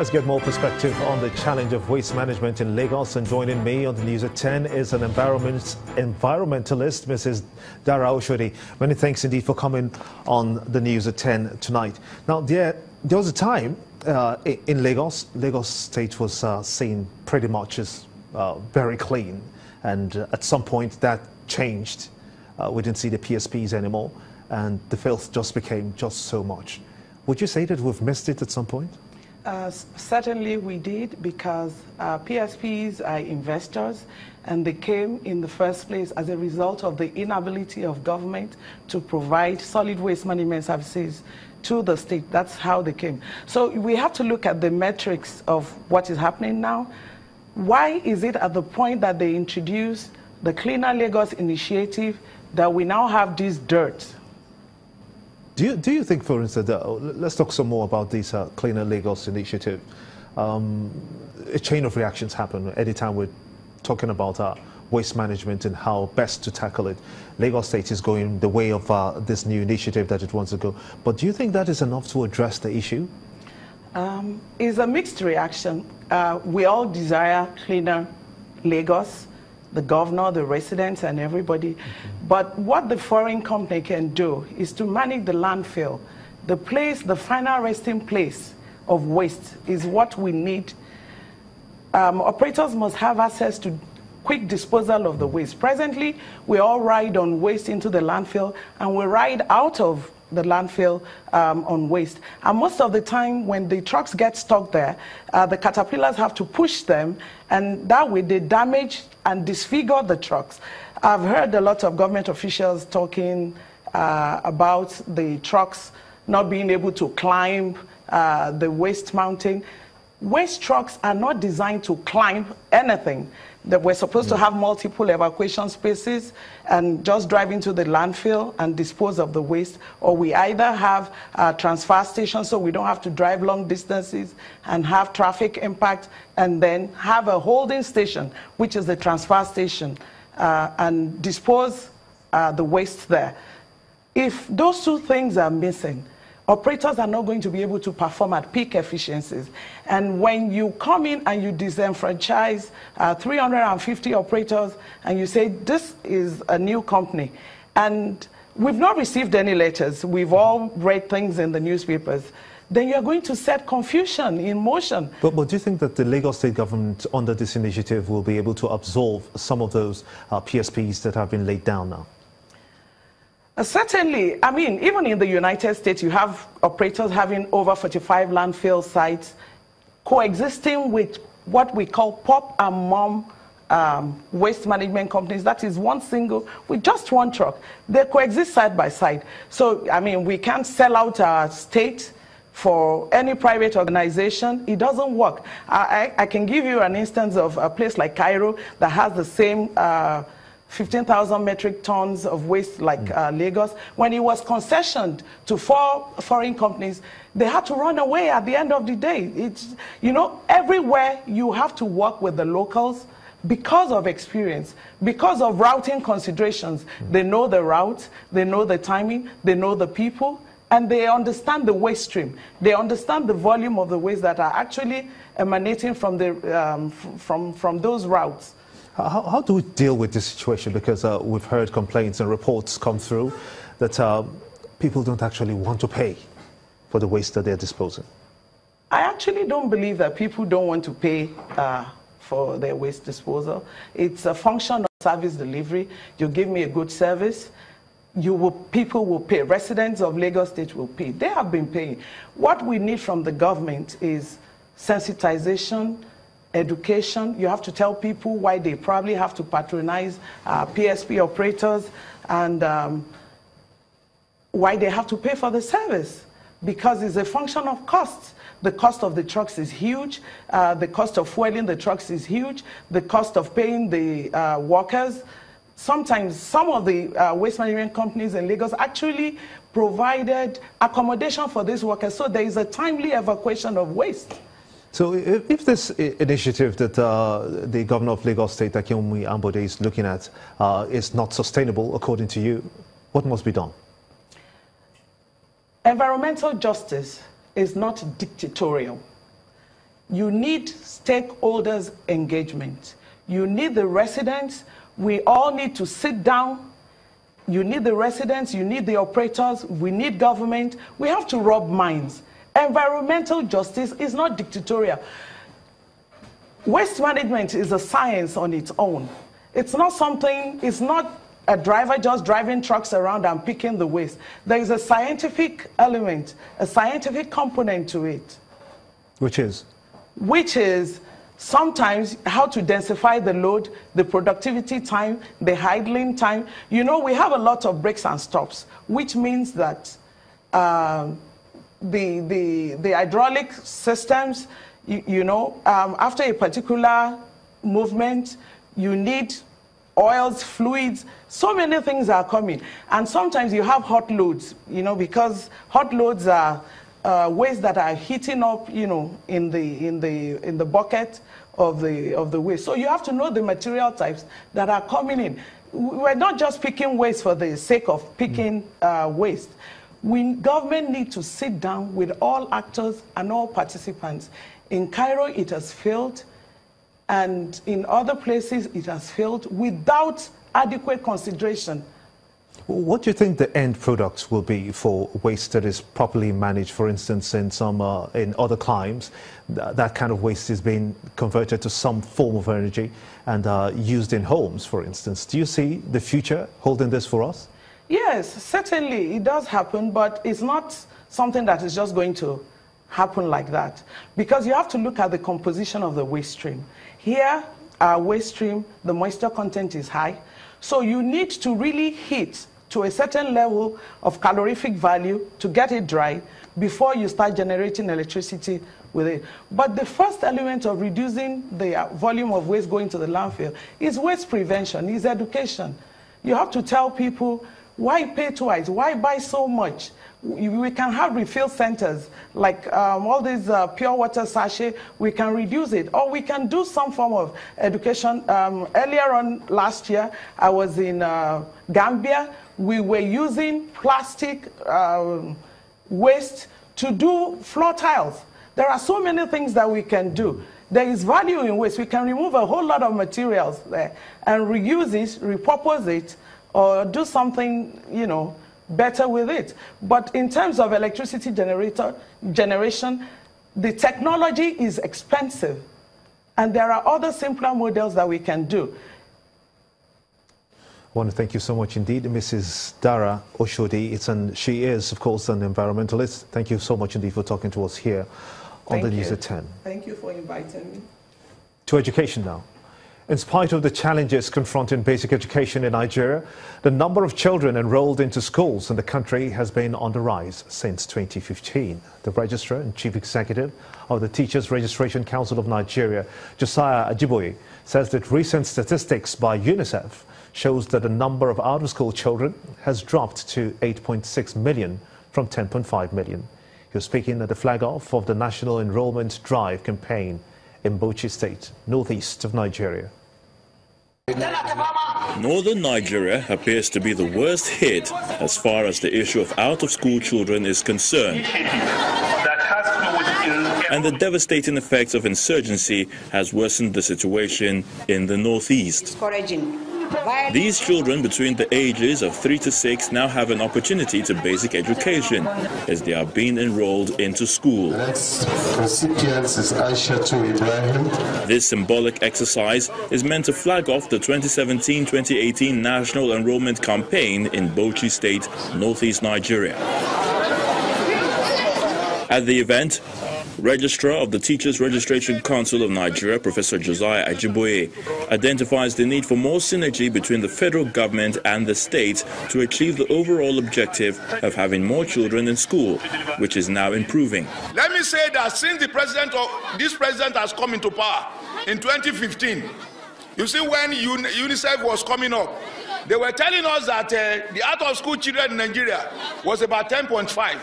Let's get more perspective on the challenge of waste management in Lagos. And joining me on the news at 10 is an environmentalist, Mrs. Dara Oshodi. Many thanks indeed for coming on the news at 10 tonight. Now, there was a time in Lagos State was seen pretty much as very clean. And at some point that changed. We didn't see the PSPs anymore. And the filth just became just so much. Would you say that we've missed it at some point? Certainly we did, because PSPs are investors, and they came in the first place as a result of the inability of government to provide solid waste management services to the state. That's how they came. So we have to look at the metrics of what is happening now. Why is it at the point that they introduced the Cleaner Lagos initiative that we now have this dirt? Do you think, for instance, let's talk some more about this Cleaner Lagos initiative. A chain of reactions happen anytime we're talking about waste management and how best to tackle it. Lagos State is going the way of this new initiative that it wants to go. But do you think that is enough to address the issue? It's a mixed reaction. We all desire cleaner Lagos, the governor, the residents, and everybody. But what the foreign company can do is to manage the landfill. The place, the final resting place of waste is what we need. Operators must have access to quick disposal of the waste. Presently, we all ride on waste into the landfill, and we ride out of the landfill on waste. And most of the time when the trucks get stuck there, the caterpillars have to push them, and that way they damage and disfigure the trucks. I've heard a lot of government officials talking about the trucks not being able to climb the waste mountain. Waste trucks are not designed to climb anything. That we're supposed to have multiple evacuation spaces and just drive into the landfill and dispose of the waste, or we either have transfer stations so we don't have to drive long distances and have traffic impact, and then have a holding station, which is the transfer station, and dispose the waste there. If those two things are missing, operators are not going to be able to perform at peak efficiencies. And when you come in and you disenfranchise 350 operators and you say, this is a new company, and we've not received any letters, we've all read things in the newspapers, then you're going to set confusion in motion. But do you think that the Lagos State government under this initiative will be able to absorb some of those PSPs that have been laid down now? Certainly. I mean, even in the United States, you have operators having over 45 landfill sites coexisting with what we call pop and mom waste management companies. That is one single, with just one truck. They coexist side by side. So, I mean, we can't sell out our state for any private organization. It doesn't work. I can give you an instance of a place like Cairo that has the same 15,000 metric tons of waste like Lagos. When it was concessioned to 4 foreign companies, they had to run away at the end of the day. It's, you know, everywhere you have to work with the locals because of experience, because of routing considerations. They know the route, they know the timing, they know the people, and they understand the waste stream. They understand the volume of the waste that are actually emanating from, the, from those routes. How do we deal with this situation? Because we've heard complaints and reports come through that people don't actually want to pay for the waste that they're disposing. I actually don't believe that people don't want to pay for their waste disposal. It's a function of service delivery. You give me a good service, people will pay. Residents of Lagos State will pay. They have been paying. What we need from the government is sensitization, education. You have to tell people why they probably have to patronize PSP operators, and why they have to pay for the service, because it's a function of costs. The cost of the trucks is huge. The cost of fueling the trucks is huge. The cost of paying the workers. Sometimes some of the waste management companies in Lagos actually provided accommodation for these workers, so there is a timely evacuation of waste. So if this initiative that the governor of Lagos State, Akinwumi Ambode, is looking at is not sustainable, according to you, what must be done? Environmental justice is not dictatorial. you need stakeholders' engagement. You need the residents. We all need to sit down. You need the residents, you need the operators, we need government. We have to rub minds. Environmental justice is not dictatorial. Waste management is a science on its own. It's not something, it's not a driver just driving trucks around and picking the waste. There is a scientific element, a scientific component to it. Which is? Which is sometimes how to densify the load, the productivity time, the idling time. You know, we have a lot of breaks and stops, which means that the hydraulic systems, after a particular movement, you need oils, fluids, so many things are coming. And sometimes you have hot loads, because hot loads are waste that are heating up, in the bucket of the waste. So you have to know the material types that are coming in. We're not just picking waste for the sake of picking waste. Government need to sit down with all actors and all participants. In Cairo, it has failed, and in other places, it has failed without adequate consideration. What do you think the end product will be for waste that is properly managed? For instance, in other climes, that kind of waste is being converted to some form of energy and used in homes, for instance. Do you see the future holding this for us? Yes, certainly it does happen, but it's not something that is just going to happen like that, because you have to look at the composition of the waste stream. Here, our waste stream, the moisture content is high, so you need to really heat to a certain level of calorific value to get it dry before you start generating electricity with it. But the first element of reducing the volume of waste going to the landfill is waste prevention, is education. You have to tell people, why pay twice? Why buy so much? We can have refill centers, like all these pure water sachet, we can reduce it. Or we can do some form of education. Earlier on last year, I was in Gambia. We were using plastic waste to do floor tiles. There are so many things that we can do. There is value in waste. We can remove a whole lot of materials there and reuse it, repurpose it, or do something, better with it. But in terms of electricity generation, the technology is expensive. And there are other simpler models that we can do. I want to thank you so much indeed, Mrs. Dara Oshodi. She is, of course, an environmentalist. Thank you so much indeed for talking to us here on the News at 10. Thank you for inviting me. To education now. In spite of the challenges confronting basic education in Nigeria, the number of children enrolled into schools in the country has been on the rise since 2015. The Registrar and Chief Executive of the Teachers Registration Council of Nigeria, Josiah Ajiboye, says that recent statistics by UNICEF shows that the number of out-of-school children has dropped to 8.6 million from 10.5 million. He was speaking at the flag-off of the National Enrollment Drive campaign in Bauchi State, northeast of Nigeria. Northern Nigeria appears to be the worst hit as far as the issue of out-of-school children is concerned. And the devastating effects of insurgency has worsened the situation in the northeast. These children between the ages of 3 to 6 now have an opportunity to basic education as they are being enrolled into school. Next recipient is Aishatu Ibrahim. This symbolic exercise is meant to flag off the 2017-2018 National Enrollment Campaign in Bauchi State, northeast Nigeria. At the event, Registrar of the Teachers Registration Council of Nigeria, Professor Josiah Ajiboye, identifies the need for more synergy between the federal government and the state to achieve the overall objective of having more children in school, which is now improving. Let me say that since this president has come into power in 2015, you see, when UNICEF was coming up, they were telling us that the out-of-school children in Nigeria was about 10.5.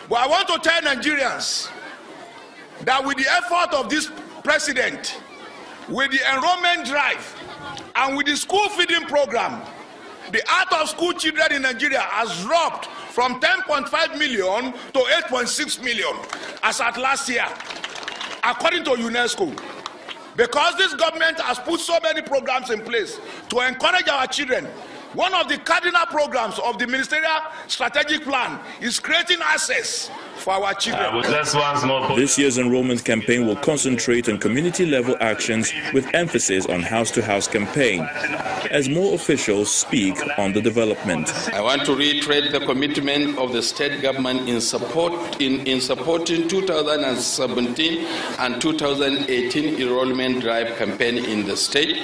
But I want to tell Nigerians that with the effort of this president, with the enrollment drive, and with the school feeding program, the out-of-school children in Nigeria has dropped from 10.5 million to 8.6 million as at last year. according to UNESCO. Because this government has put so many programs in place to encourage our children. One of the cardinal programs of the ministerial strategic plan is creating access for our children. This year's enrollment campaign will concentrate on community-level actions with emphasis on house-to-house campaign, as more officials speak on the development. I want to reiterate the commitment of the state government in supporting 2017 and 2018 enrollment drive campaign in the state,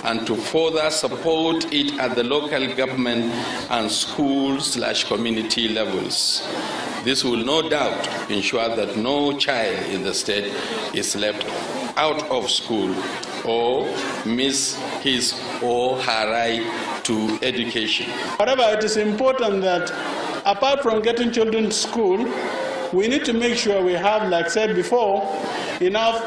and to further support it at the local government and school/community levels. This will no doubt ensure that no child in the state is left out of school or miss his or her right to education. However, it is important that apart from getting children to school, we need to make sure we have, like I said before, enough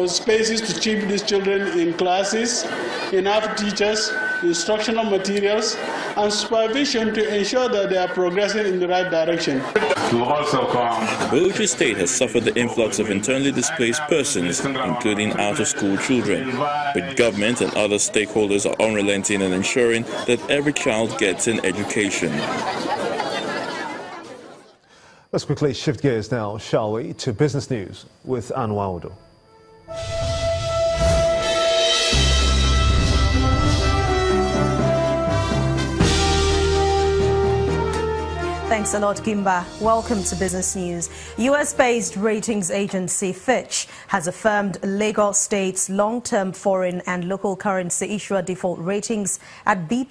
spaces to keep these children in classes, enough teachers, instructional materials, and supervision to ensure that they are progressing in the right direction. Bauchi State has suffered the influx of internally displaced persons, including out-of-school children. But government and other stakeholders are unrelenting in ensuring that every child gets an education. Let's quickly shift gears now, shall we, to business news with Anwar Odo. Thanks a lot, Gimba. Welcome to Business News. US-based ratings agency Fitch has affirmed Lagos State's long-term foreign and local currency issuer default ratings at B+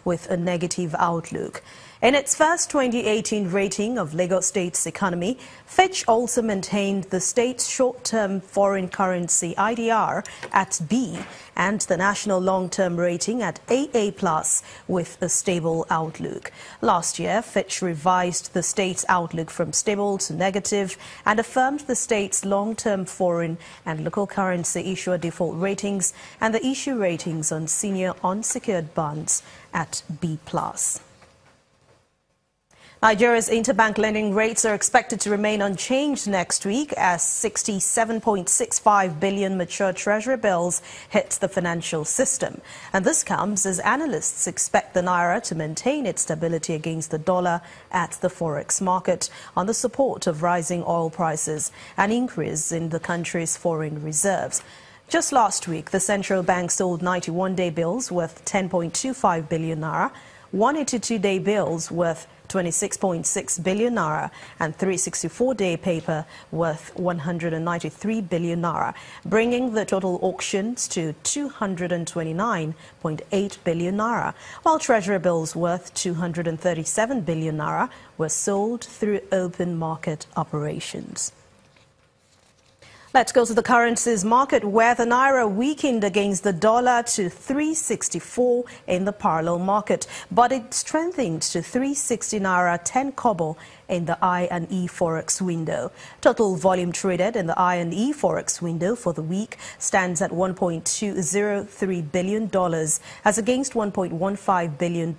with a negative outlook. In its first 2018 rating of Lagos State's economy, Fitch also maintained the state's short-term foreign currency IDR at B and the national long-term rating at AA+ with a stable outlook. Last year, Fitch revised the state's outlook from stable to negative and affirmed the state's long-term foreign and local currency issuer default ratings and the issue ratings on senior unsecured bonds at B+. Nigeria's interbank lending rates are expected to remain unchanged next week as 67.65 billion mature treasury bills hit the financial system. And this comes as analysts expect the naira to maintain its stability against the dollar at the forex market on the support of rising oil prices and increase in the country's foreign reserves. Just last week, the central bank sold 91-day bills worth 10.25 billion naira, 182-day bills worth 26.6 billion naira and 364-day paper worth 193 billion naira, bringing the total auctions to 229.8 billion naira, while treasury bills worth 237 billion naira were sold through open market operations. Let's go to the currencies market, where the naira weakened against the dollar to 364 in the parallel market, but it strengthened to 360 naira 10 kobo in the I&E Forex window. Total volume traded in the I&E Forex window for the week stands at $1.203 billion as against $1.15 billion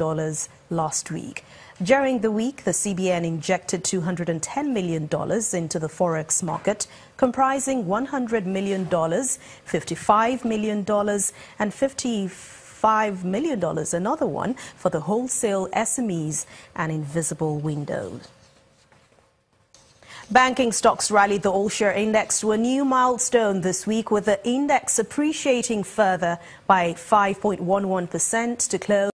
last week. During the week, the CBN injected $210 million into the forex market, comprising $100 million, $55 million, and $55 million, another one for the wholesale SMEs and invisible windows. Banking stocks rallied the all-share index to a new milestone this week, with the index appreciating further by 5.11% to close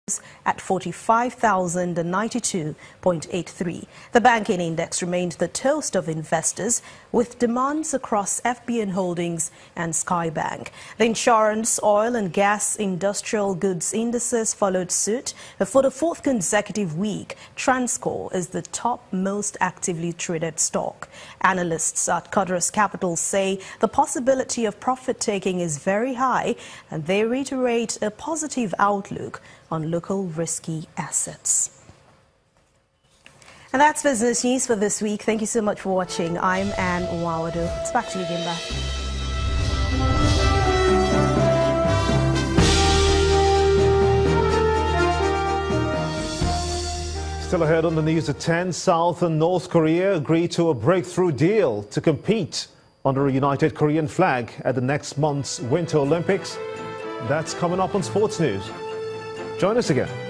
at 45,092.83. The banking index remained the toast of investors, with demands across FBN Holdings and Skybank. The insurance, oil and gas, industrial goods indices followed suit. For the fourth consecutive week, Transcorp is the top most actively traded stock. Analysts at Codrus Capital say the possibility of profit-taking is very high, and they reiterate a positive outlook on local risky assets. And that's business news for this week. Thank you so much for watching. I'm Anne Nwawado. It's back to you, Gimba. Still ahead on the news at 10, South and North Korea agreed to a breakthrough deal to compete under a united Korean flag at the next month's Winter Olympics? That's coming up on Sports News. Join us again.